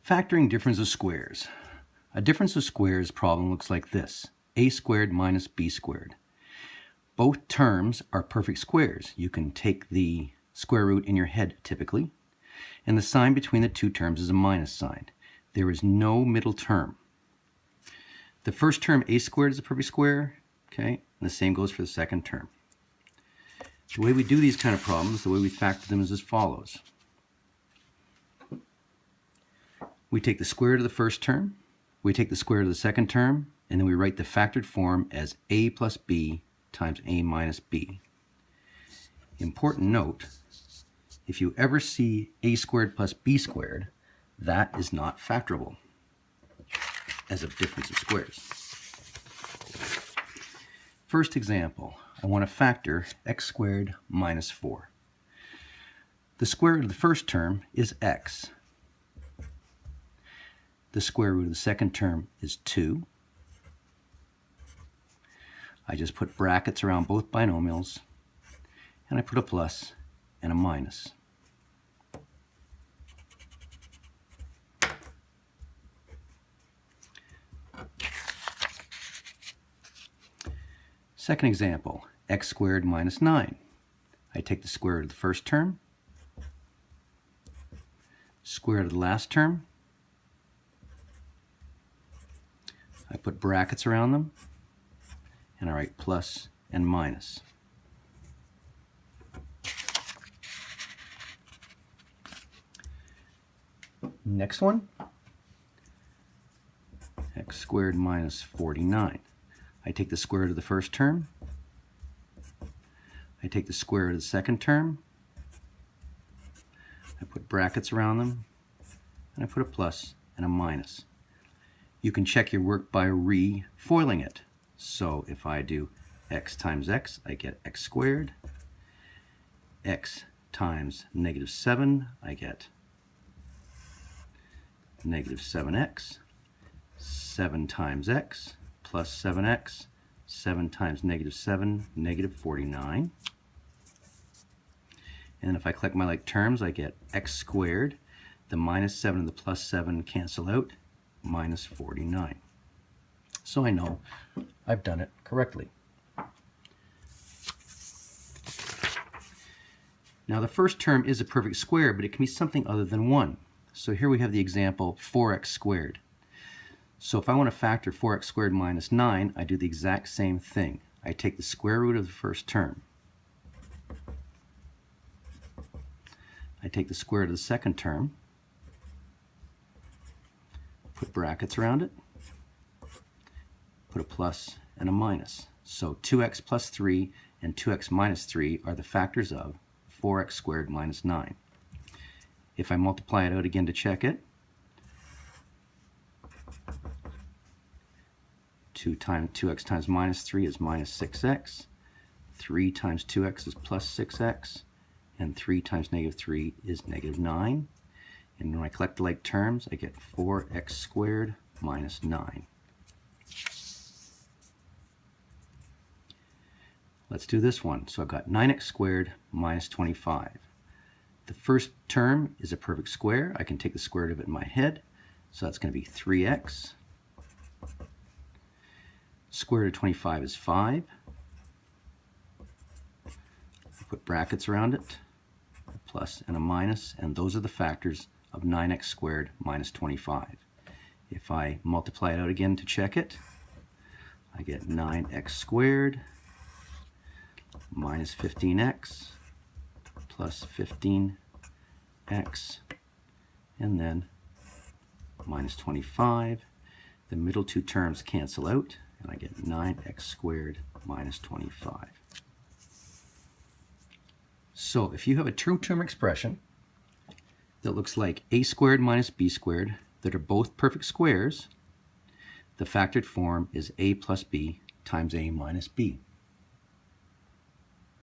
Factoring difference of squares. A difference of squares problem looks like this: a squared minus b squared. Both terms are perfect squares. You can take the square root in your head typically, and the sign between the two terms is a minus sign. There is no middle term. The first term, a squared, is a perfect square, okay? And the same goes for the second term. The way we do these kind of problems, the way we factor them is as follows. We take the square root of the first term, we take the square root of the second term, and then we write the factored form as a plus b times a minus b. Important note, if you ever see a squared plus b squared, that is not factorable as a difference of squares. First example, I want to factor x squared minus 4. The square root of the first term is x. The square root of the second term is 2. I just put brackets around both binomials, and I put a plus and a minus. Second example, x squared minus 9. I take the square root of the first term, square root of the last term, I put brackets around them, and I write plus and minus. Next one, x squared minus 49. I take the square root of the first term, I take the square root of the second term, I put brackets around them, and I put a plus and a minus. You can check your work by re-foiling it. So if I do x times x, I get x squared. X times negative 7, I get negative 7x. 7 times x plus 7x. 7 times negative 7, negative 49. And if I collect my like terms, I get x squared. The minus 7 and the plus 7 cancel out. Minus 49. So I know I've done it correctly. Now the first term is a perfect square, but it can be something other than 1. So here we have the example 4x squared. So if I want to factor 4x squared minus 9, I do the exact same thing. I take the square root of the first term. I take the square root of the second term. Put brackets around it, put a plus and a minus. So 2x plus 3 and 2x minus 3 are the factors of 4x squared minus 9. If I multiply it out again to check it, 2x times minus 3 is minus 6x, 3 times 2x is plus 6x, and 3 times negative 3 is negative 9. And when I collect the like terms, I get 4x squared minus 9. Let's do this one. So I've got 9x squared minus 25. The first term is a perfect square. I can take the square root of it in my head. So that's going to be 3x. Square root of 25 is 5. I put brackets around it, a plus and a minus, and those are the factors of 9x squared minus 25. If I multiply it out again to check it, I get 9x squared minus 15x plus 15x, and then minus 25. The middle two terms cancel out, and I get 9x squared minus 25. So if you have a two-term expression that looks like a squared minus b squared that are both perfect squares, the factored form is a plus b times a minus b.